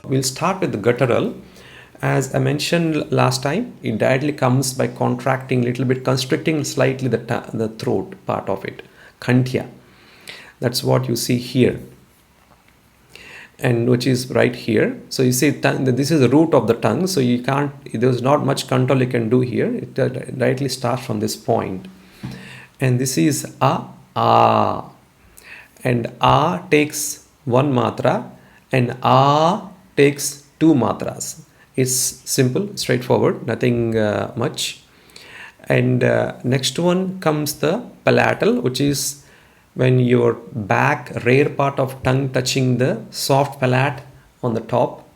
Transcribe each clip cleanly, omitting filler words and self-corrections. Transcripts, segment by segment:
We'll start with the guttural. As I mentioned last time, it directly comes by contracting a little bit, constricting slightly the throat part of it. Kantya. That's what you see here. And which is right here. So you see this is the root of the tongue. So you can't, there's not much control you can do here. It directly starts from this point. And this is a. And a takes one matra and a takes two matras. It's simple, straightforward, nothing much. And next one comes the palatal, which is when your back rear part of tongue touching the soft palate on the top.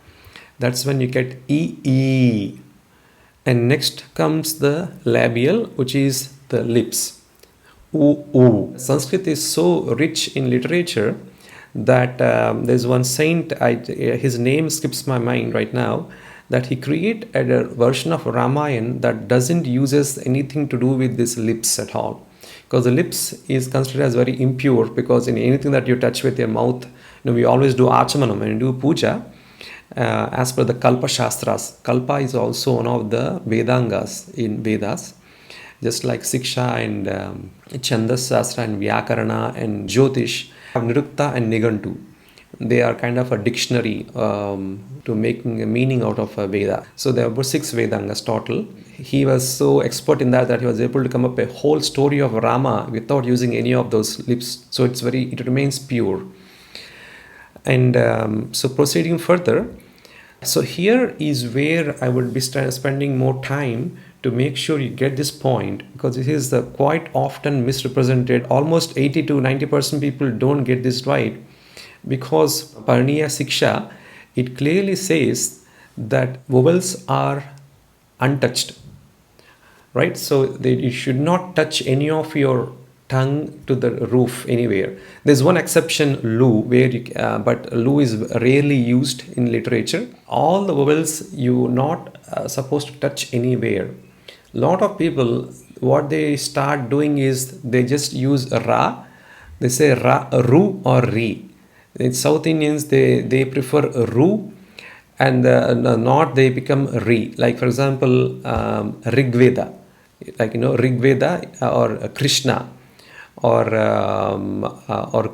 That's when you get E. And next comes the labial, which is the lips. U. Sanskrit is so rich in literature that there's one saint, his name skips my mind right now, that he created a version of Ramayana that doesn't uses anything to do with these lips at all. Because the lips is considered as very impure, because in anything that you touch with your mouth, we always do achamanam and do puja as per the Kalpa Shastras. Kalpa is also one of the Vedangas in Vedas, just like Siksha and Chandas Shastra and Vyakarana and Jyotish have Nirukta and Nigantu. They are kind of a dictionary to making a meaning out of a Veda. So there were 6 Vedangas total. He was so expert in that he was able to come up a whole story of Rama without using any of those lips. So it remains pure. And so proceeding further, so here is where I would be spending more time to make sure you get this point, because this is the quite often misrepresented. Almost 80 to 90% people don't get this right, because Parniya Siksha, it clearly says that vowels are untouched, right? So you should not touch any of your tongue to the roof anywhere. There's one exception, lu, where but lu is rarely used in literature. All the vowels you're not supposed to touch anywhere. Lot of people, what they start doing is they just use ra. They say ra, ru or ri. In South Indians, they prefer ru, and the North they become ri. Like for example, Rigveda, like Rigveda or Krishna, or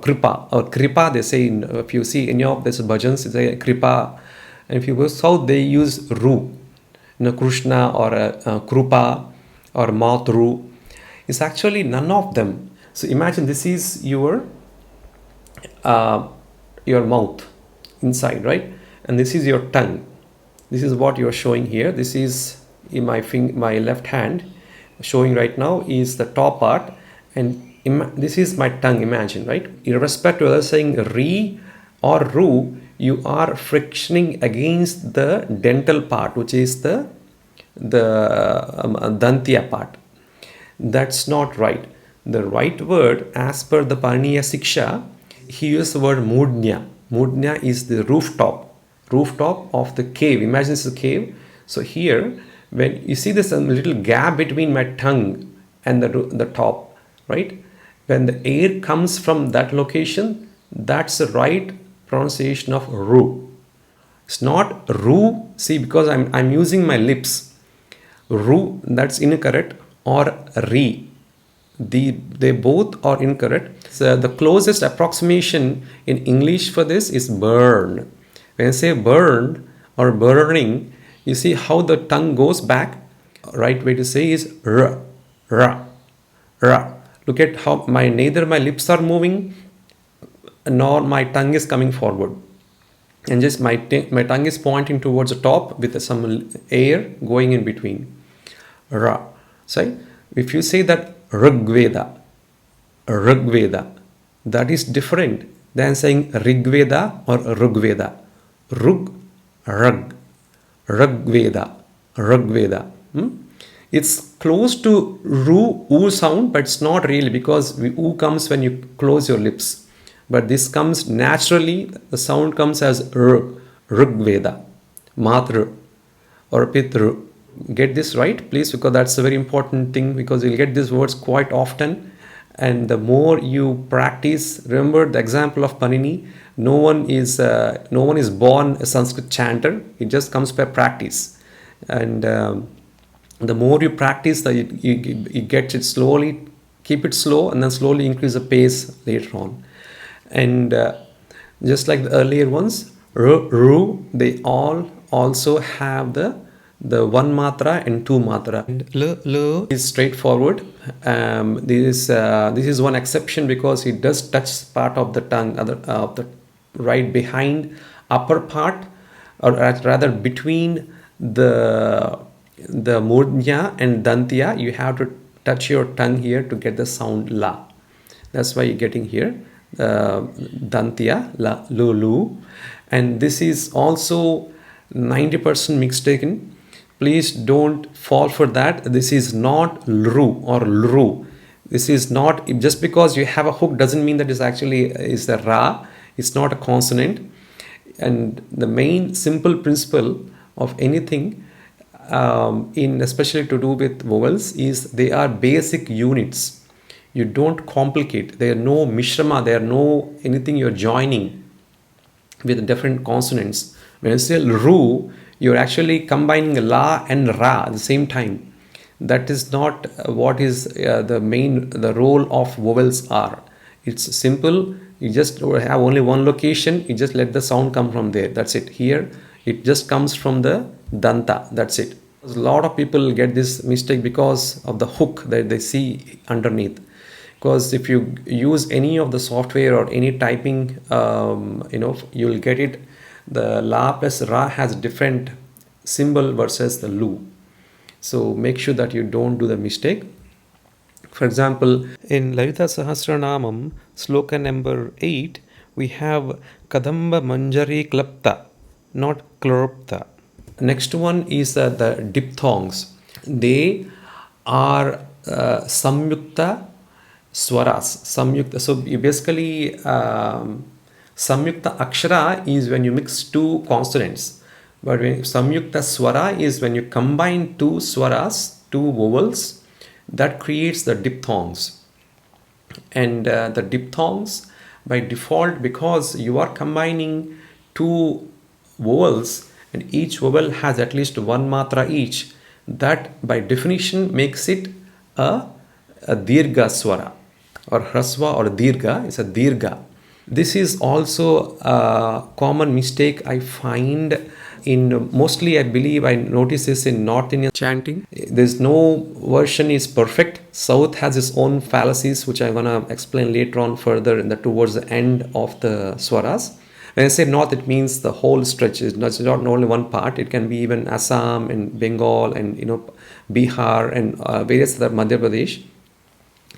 Kripa or Kripa. They say if you see any of these bhajans, they say Kripa, and if you go south, they use ru. Krishna or Krupa or Matru. It's actually none of them. So imagine this is your mouth inside, right? And this is your tongue. This is what you're showing here. This is in my left hand showing right now is the top part, and this is my tongue, imagine, right? Irrespective of whether saying re or ru, you are frictioning against the dental part, which is the dantya part. That's not right. The right word, as per the Parniya Siksha, he used the word mudnya. Mudnya is the rooftop of the cave. Imagine this is a cave. So here, when you see this little gap between my tongue and the top, right? When the air comes from that location, that's the right pronunciation of ru. It's not ru. See, because I'm using my lips. Ru, that's incorrect, or ri. They both are incorrect. So the closest approximation in English for this is burn. When I say burn or burning, you see how the tongue goes back. Right way to say is r, ra, ra. Look at how neither my lips are moving nor my tongue is coming forward, and just my tongue is pointing towards the top with some air going in between. Ra. So if you say that Rigveda, that is different than saying Rigveda or Rugveda. Rug, Rug, Rugveda. It's close to ru, u sound, but it's not really, because u comes when you close your lips. But this comes naturally, the sound comes as Rugveda, Matru or Pitru. Get this right, please, because that's a very important thing, because you'll get these words quite often And the more you practice, remember the example of Panini, no one is born a Sanskrit chanter. It just comes by practice. And the more you practice, you get it slowly, keep it slow, and then slowly increase the pace later on. And just like the earlier ones, ru, they all also have the one matra and two matra. And l is straightforward. This is one exception because it does touch part of the tongue, the right behind upper part, or rather between the murdya and dantya. You have to touch your tongue here to get the sound la. That's why you're getting here dantya, la, lu. And this is also 90% mistaken. Please don't fall for that. This is not lru or lru. This is not, just because you have a hook doesn't mean that it's actually is the ra. It's not a consonant. And the main simple principle of anything, in especially to do with vowels, is they are basic units. You don't complicate. There are no mishrama. There are no anything you're joining with different consonants. When you say ru, you're actually combining la and ra at the same time. That is not what is the role of vowels are. It's simple. You just have only one location. You just let the sound come from there. That's it. Here, it just comes from the danta. That's it. A lot of people get this mistake because of the hook that they see underneath. Because if you use any of the software or any typing, you'll get it. The la plus ra has different symbol versus the lu. So make sure that you don't do the mistake. For example, in Lalita Sahasranamam, sloka number 8, we have Kadamba Manjari Klapta, not Klorpta. Next one is the diphthongs. They are samyukta swaras. Samyukta. So you basically samyukta akshara is when you mix two consonants. But samyukta swara is when you combine two swaras, two vowels, that creates the diphthongs. And the diphthongs by default, because you are combining two vowels and each vowel has at least one matra each, that by definition makes it a dirgha swara, or hrasva or dirgha is a dirgha. This is also a common mistake I find in mostly, I believe I notice this in North Indian chanting. There's no version is perfect. South has its own fallacies, which I'm gonna explain later on further towards the end of the swaras. When I say North, it means the whole stretch. It's not only one part. It can be even Assam and Bengal and Bihar and various other Madhya Pradesh.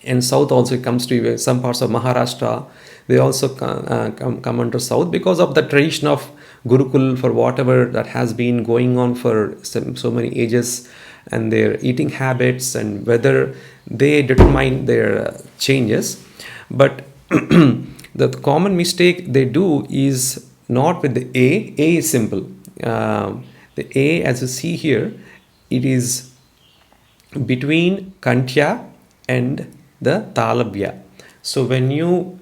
And South also comes to some parts of Maharashtra. They also come under South because of the tradition of Gurukul, for whatever that has been going on for so many ages, and their eating habits and whether they determine their changes. But the common mistake they do is not with the A. A is simple. The A, as you see here, it is between Kantya and the Talabya. So when you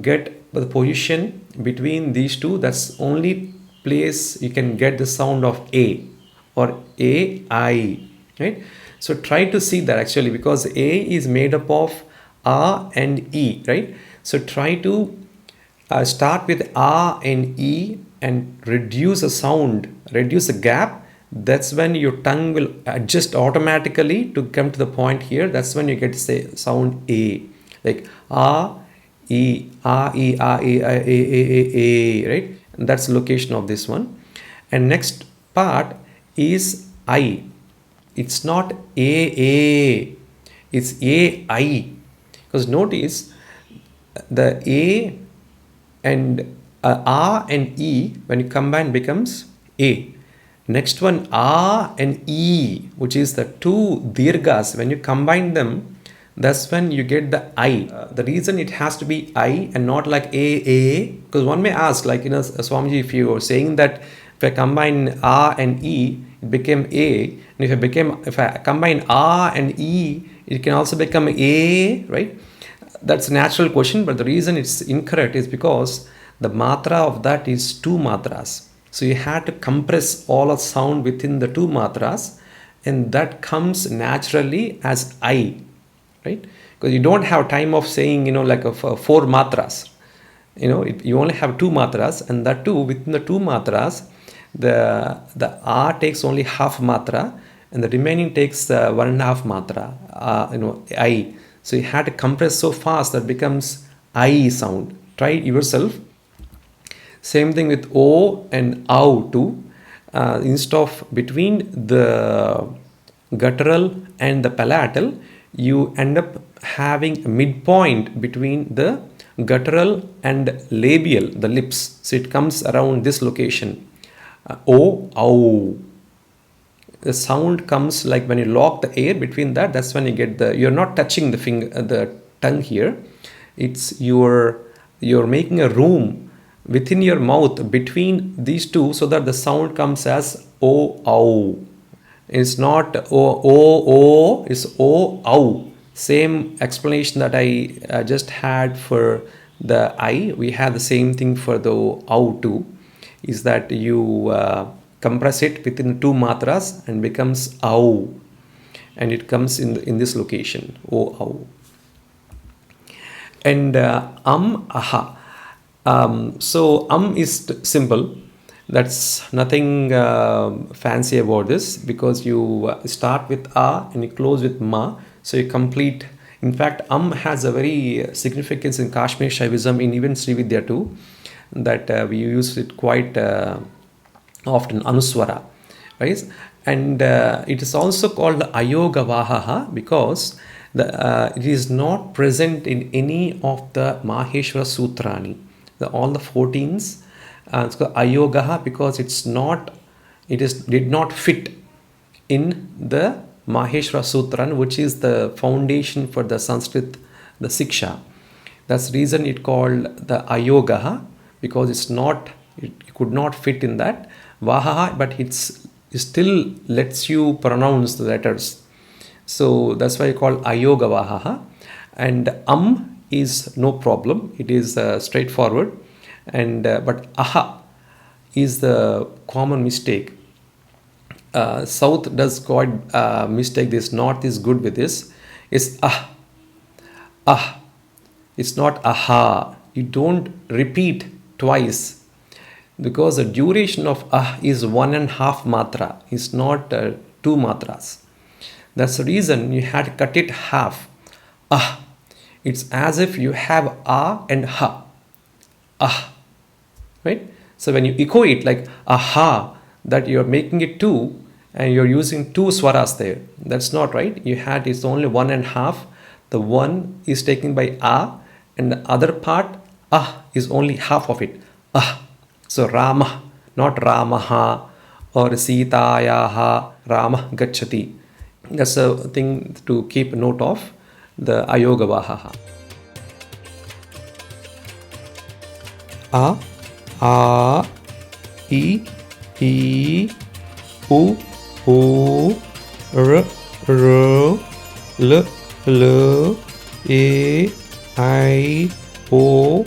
get the position between these two, that's only place you can get the sound of A or A, I, right? So try to see that actually, because A is made up of A and E, right? So try to start with A and E and reduce the sound, reduce the gap. That's when your tongue will adjust automatically to come to the point here. That's when you get to say sound A, like A, E, A, E, A, E, A, right? And that's the location of this one. And next part is I. It's not A, it's A, I. Because notice the A and A and E, when you combine, becomes A. Next one, A and E, which is the two dirghas. When you combine them, that's when you get the I. The reason it has to be I and not like A, because one may ask, like, Swamiji, if you are saying that if I combine A and E, it became A, and if I combine A and E, it can also become A, right? That's a natural question, but the reason it's incorrect is because the matra of that is two matras. So you have to compress all of sound within the two matras, and that comes naturally as I, right? Because you don't have time of saying, like four matras. You only have two matras, and that too within the two matras, the R takes only half matra, and the remaining takes 1.5 matra. I. So you had to compress so fast that becomes I sound. Try it yourself. Same thing with O and OW too. Instead of between the guttural and the palatal, you end up having a midpoint between the guttural and labial, the lips. So it comes around this location. O, OW. The sound comes like when you lock the air between that, that's when you get you're not touching the tongue here. It's you're making a room within your mouth between these two so that the sound comes as O, OW. It's not O, it's O, OW. Same explanation that I just had for the I, we have the same thing for the OW too, is that you compress it within two matras and becomes OW, and it comes in this location, O, OW. And aha. So is simple. That's nothing fancy about this, because you start with A and you close with Ma, so you complete. In fact, has a very significance in Kashmir Shaivism, in even Srividya too, that we use it quite often, Anuswara, right? And it is also called Ayoga Vahaha because it is not present in any of the Maheshwara Sutrani. All the 14s, it's called Ayogaha because did not fit in the Maheshwara Sutran, which is the foundation for the Sanskrit, the Siksha. That's the reason it called the Ayogaha, because it could not fit in that Vahaha, but it still lets you pronounce the letters. So that's why I call Ayoga Vahaha. And is no problem. It is straightforward. And but aha is the common mistake. South does quite mistake this. North is good with this. It's ah. It's not aha. You don't repeat twice, because the duration of is 1.5 matra. It's not 2 matras. That's the reason you had to cut it half. It's as if you have and ha. Right? So when you echo it like aha, that you're making it 2 and you're using 2 swaras there. That's not right. It's only 1.5. The 1 is taken by and the other part is only half of it. So Rama, not Ramaha or Sitayaha, Rama Gachati. That's a thing to keep note of, the Ayoga Vahaha. A, I, U, R, L, A, I, O,